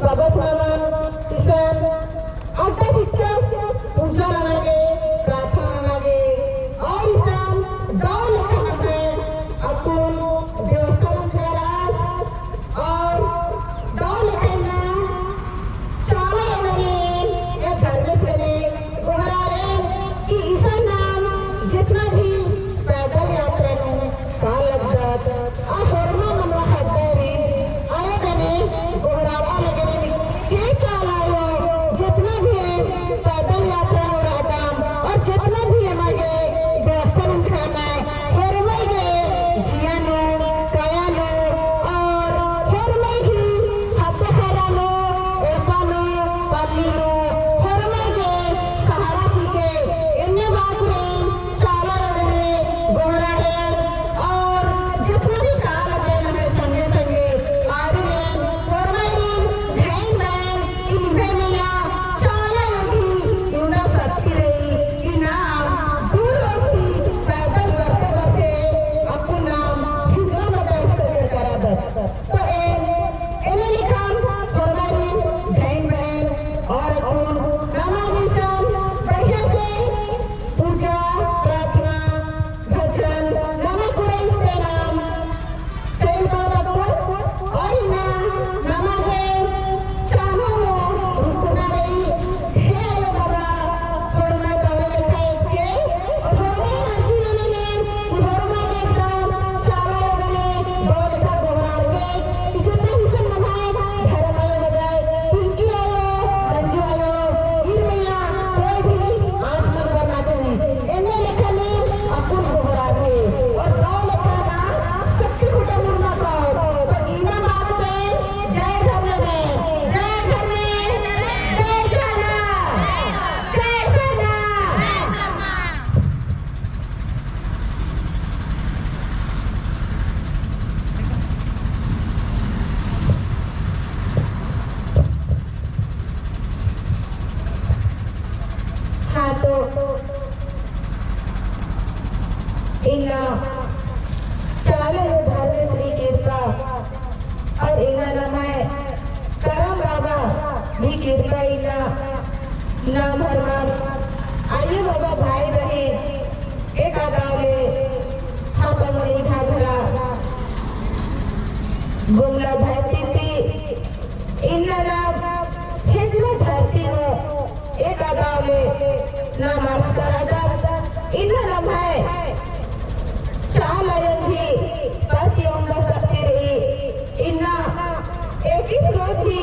बाबत नमन किसान अड्डा शिक्षा पूजा लागे प्रार्थना लागे और इसान गाँव लिखा है अपन व्यवस्था लंकारास और गाँव लिखना चाले लगे या धर्म से ले गुहरारे कि ईसा नाम जितना भी पैदल यात्रा में काल लग जाता और हरना मनो हदरी आए गने गुहरारा लगे के चालायो जितना भी पैदल यात्रा हो रहा था और जितना भी हमारे व्यवस्था खाना हरमई गए जियानो कायानो और हरमई ही हाथे खरानो एपानो पालीनो हरमई गए सहारा सीखे इन्हें बात में चाला लगे गोहरारे और जितना भी काल लगे संगे संगे आरे हरमई ढेंग में इन्हें मिला चाला लगी इंदा सकती रही इना दूर होती पैदल करते करते अपना हिजरा बदल करके करा दे तो इन्हें लिखा हरमई ढेंग में और नमन इंसान बढ़िया से पूजा प्रार्थना भजन नमन कुड़े इसके नाम चल बाबा और ना नमन है चाहो रुकना नहीं हे आयो बाबा हरमई दावे लिखा के और हरमई नजी ने हरमई देखा चावा लगे बोल का गोहरार के जितने भी सब नमाए धर्मय बजाए इनकी आयो रंजू आयो हिरैया कोई भी आंच मत करना चाहिए इन्हें लिखने अपन गोहरार के और गाँव लिखाना सबके खुटा मुड़ना पाओ तो इना बात में जय धर्म में जय धर्म जय जाना जय सरना हाँ तो इना चाले धारे श्री कृपा और इना नमाय करम बाबा भी कृपा इना नाम हरमान आइए बाबा भाई बहन एक आदावले हम अपने घाघरा गुमला धरती थी इना नाम हिजरा धरती हो एक आदावले नमस्कार आदर इना नाम है चालायन भी पतियों सकती रही इन्ना एक ही रोज ही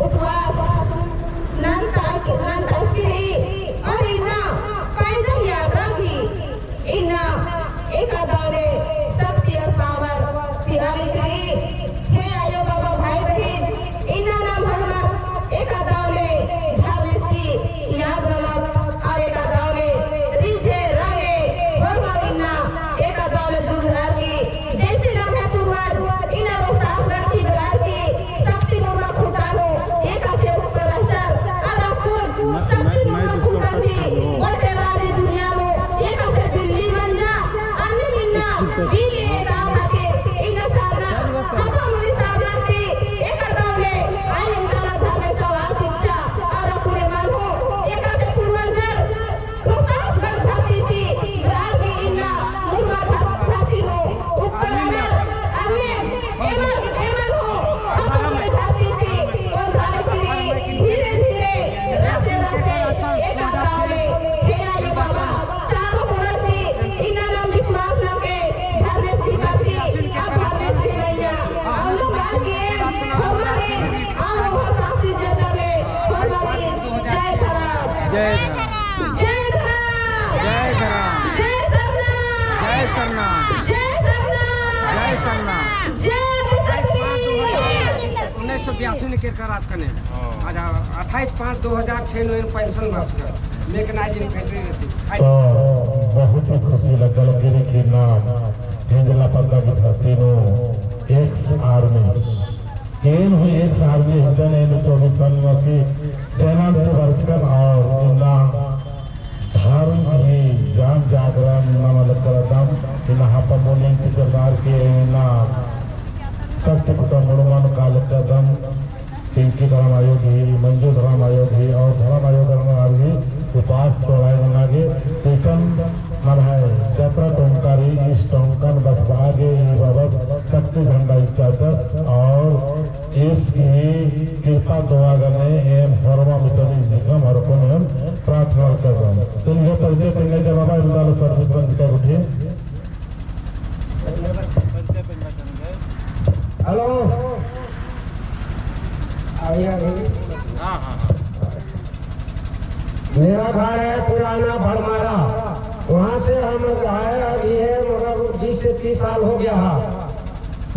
उपवास नंतास की रही और इन्ना पैदल यात्रा भी इन्ना एक आदौड़े शक्ति और पावर सिराली करी हे आयो बाबा भाई बहन इन्ना नाम हरमर एक आदौड़े धार्मिक की याद रमत और एक आदौड़े रिझे रंगे हरमर इन्ना एक आदौड़े जुड़ार की जैसे नाम है पूर्वज इन्ना रोहतास गढ़ी बरार की शक्ति नोमा खुटानो एक आसे ऊपर रहचर और अपन शक्ति नोमा खुटा थी बड़े राजे दुनिया में एक आसे बिल्ली बन जा अन्य मिन्ना बिल्ली राम के इन्ना साधना हम मुनि साधना की एक आदौड़े आई इंशाल्लाह धर्म सवाल शिक्षा और अपने मन हो एक आसे पूर्वज रोहतास गढ़ धरती थी बरार की इन्ना मुर्गा धरती नो ऊपर अन्य एमन हो अपने धरती थी और धारे की धीरे धीरे रसे रसे एक आदौड़े हे आयो बाबा चारों गुणा थी इन्ना नाम विश्वास लगे धर्मेश की बाती और धर्मेश की भैया हम लोग आगे हमारे और वो सासी जदरे हमारी जय धरा जय जय धरा जय धरा जय सरना जय सरना जय सरना जय सरना जय 1982 ने केरकर राज करने आज 28/5/2006 में पेंशन बच गया मैकेनाइज इन्फेंट्री रहती बहुत ही खुशी लगल गिरी के नाम हिंजला पत्ता की धरती नो एक्स आर्मी केन हुई एक्स आर्मी हिंदन एनु 24 साल की सेना में वर्ष का और इन्ना धर्म ही जान जागरण नमल करदम इन्ना पमोलियन की सरदार के इन्ना सत्य कुटुंब मुड़मन काल कदम पिंकी धर्म आयोग ही मंजू धर्म आयोग ही और धर्म आयोग भी उपास चौड़ाई बनागे तेसन मनाए जत्रा टोंकारी इस टोंकन बस भागे बाबत शक्ति झंडा स्टेटस और इसकी कृपा दुआ करने एम हरमा मिशन जिकम हरकों हम प्रार्थना कर रहे हैं तो ये परिचय देने के बाबा इमदाद सर्विस बंद कर उठे। हेलो मेरा घर है पुराना भरमारा, वहाँ से हम आए अभी है मगर 20 से 30 साल हो गया है।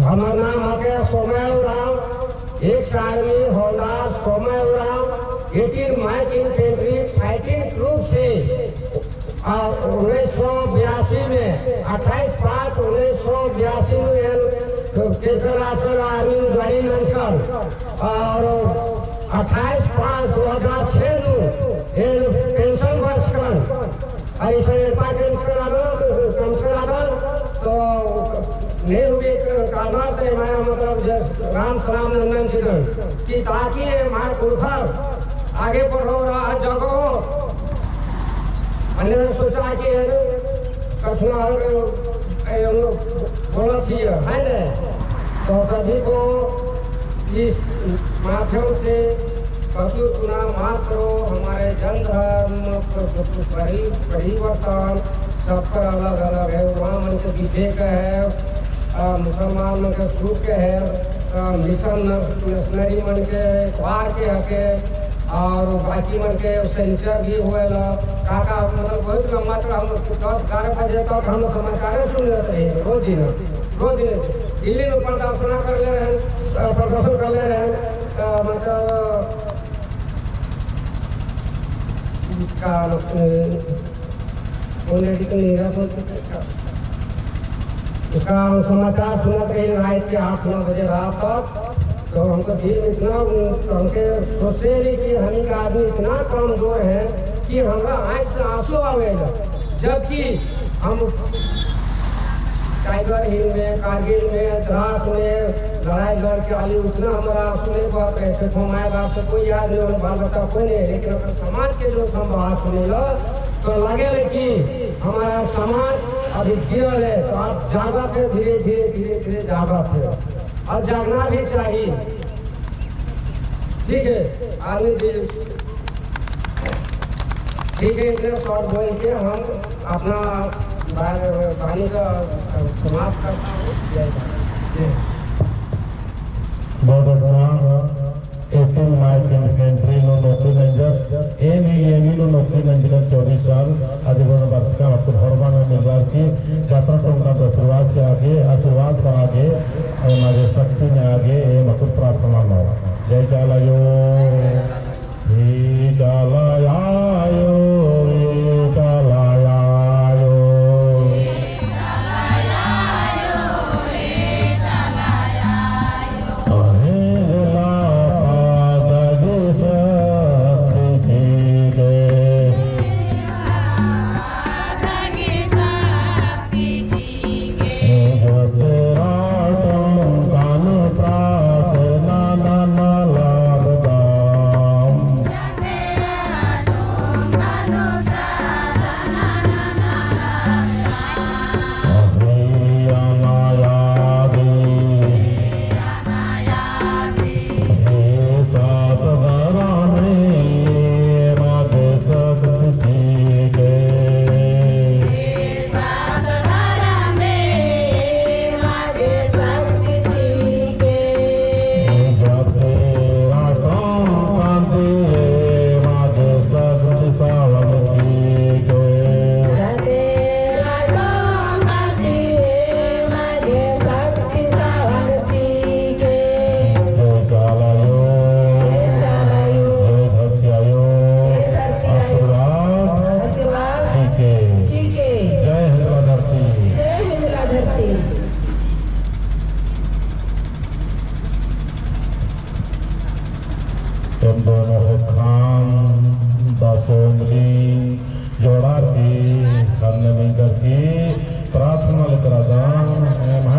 हमारा नाम है सोमय उराम, एक आर्मी हौलदार Somay Uram 18 Mike infantry fighting group से 1982 में 28/5/1982 में आर्मी गाड़ी लंचकर और 28/5/2006 पेंशन बचकर ऐसे तो नेहरू भी कहना थे मैं मतलब राम सलाम नंदन चिदन कि ताकि हमारे पुरखा आगे बढ़ो रहा जगो हमने सोचा कि कसना बोला थी है ना तो सभी को इस माध्यम से पशु चुना माफ करो। हमारे जन धर्म परिवर्तन सबका अलग अलग है, वहाँ मन के विधेय का है, मुसलमान मन के सूख के है, मिशन मिशनरी मन के अखबार के हके और बाकी मन के सेंचर भी हुए काका मतलब बहुत लंबा तो हम 10-11 बजे तक हम समाचार सुन लेते हैं रोज दिन दिल्ली में प्रदर्शन कर ले रहे हैं मतलब उसका समाचार सुनते ही रात के 8-9 बजे रात तक तो हमको दिल इतना हमके सोचे कि हम का आदमी इतना कमजोर है कि हमारा आँख से आंसू आवेगा, जबकि हम टाइगर हिल में कारगिल में द्रास में लड़ाई लड़ के आली उतना हमारा आंसू नहीं हुआ। कैसे माए बाप से कोई याद नहीं, बाल बच्चा कोई नहीं, लेकिन अगर समाज के जो हम बात सुने लो तो लगे कि हमारा समाज अभी गिरल है। तो आप जागा थे धीरे धीरे जागा थे और जागना भी चाहिए, ठीक है आदमी ठीक है। इतने शॉर्ट बोल के हम अपना वाणी का समाप्त करता हूँ। बहुत अच्छा 18 माइक इन्फेंट्री नो नौकरी रंजर एमी नो नौकरी रंजर 24 साल आजीवन वर्ष का आपको भरवा में मिलवार की यात्रा टोंका आशीर्वाद से आशीर्वाद का आगे हमारे शक्ति में आगे ये मतलब प्रार्थना हो। जय चालायो हे चालायो हे चालायो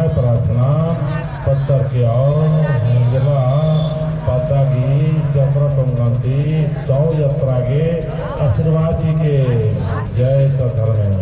प्रार्थना पत्थर के और जगह पाता की मंडी दौ यात्रा के आशीर्वाद जी के जय सधर्म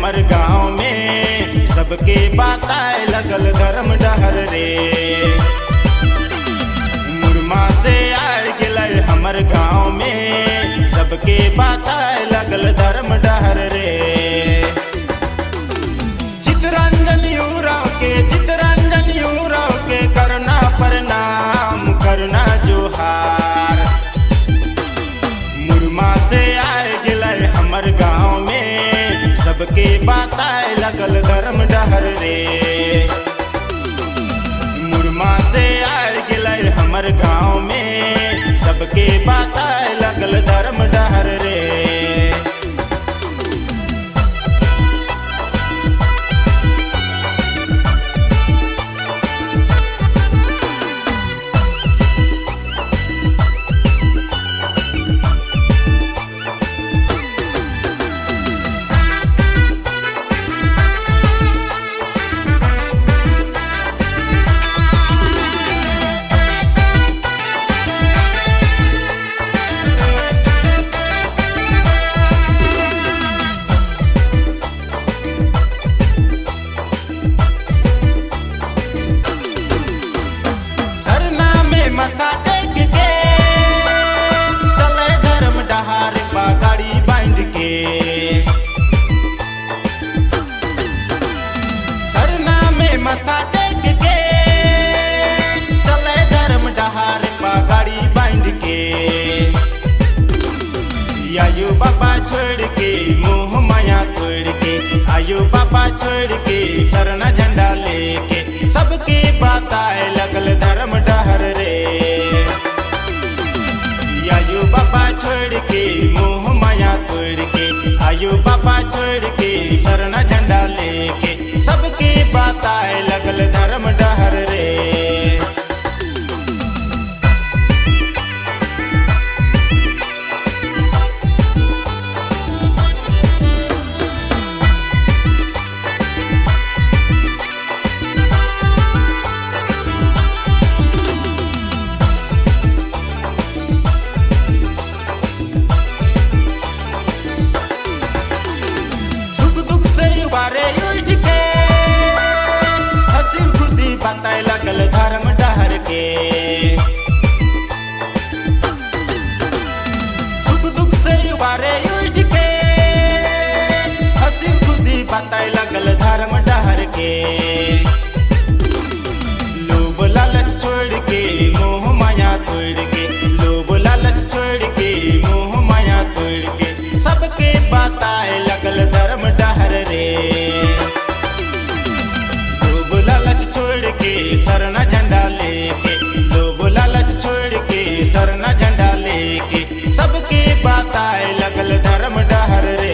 हमर गाँव में सबके बताए लगल धर्म डहर रे। मुरमा से आए गिलय हमर गाँव में सबके बताए लगल धर्म डहर रे। चितरंजन यूराव के करना प्रणाम करना जोहार। मुरमा से आए गिलय हमर गाँव में सबके बताए लगल धर्म डहर रे। मुरमा से आए गिलय हमर गाँव में सबके बताए लगल धर्म डहर रे। मत्था टेक के चले धर्म डहार पगड़ी बांध के। सरना में मत्था टेक के चले धर्म डहार पगड़ी बांध के। आयु बाबा छोड़ के मोह माया तोड़ के, आयु बाबा छोड़ के सरना झंडा लेके सबके बताए लगल धर्म डहर रे। आयु बाबा छोड़ के मोह माया तोड़ के, आयु बाबा छोड़ के सरना झंडा लेके सबके बताए लगल धर्म डहर रे। बताए लगल धर्म डहर के, सुख दुख से उबारे उठ के हंसी खुशी बताए लगल धर्म डहर के। लोभ लालच छोड़ के मोह माया तोड़ के, लोभ लालच छोड़ के मोह माया तोड़ के सबके बताए लगल धर्म डहर रे। छोड़ के सरना झंडा लेके, लोभ लालच छोड़ के सरना झंडा लेके सबके बताए लगल धर्म डहर रे।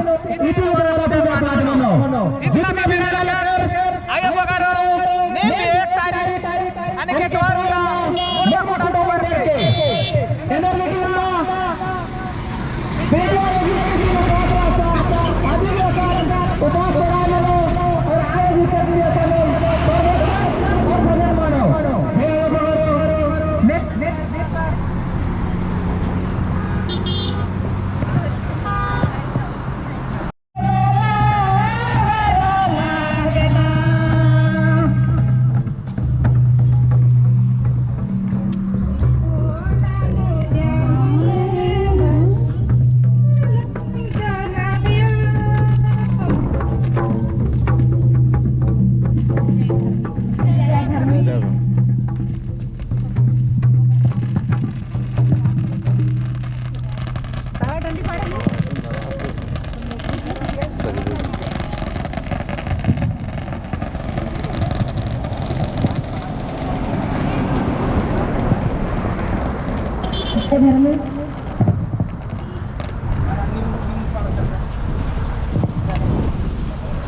itu adalah pendapat Mono. जितना भी बिना लगा आयो बगारो ने भी एक तारीख आणि के द्वारा मोठा डोंगर करके एनर्जी किरणा बेलो एनर्जी उपवासा अधिवेशन उपवास करायला और आयोजित अधिवेशन और भजन मानो हे बगारो नेट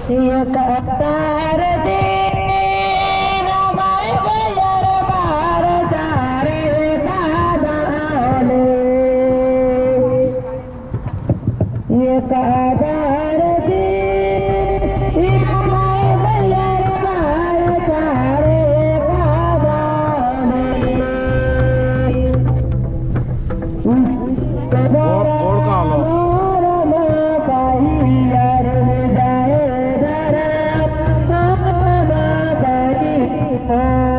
एक अवतार दे रमाय बयर बार चारे दादाले एक अवतार दे रमाय बयर बार चारे दादाले और का लो Oh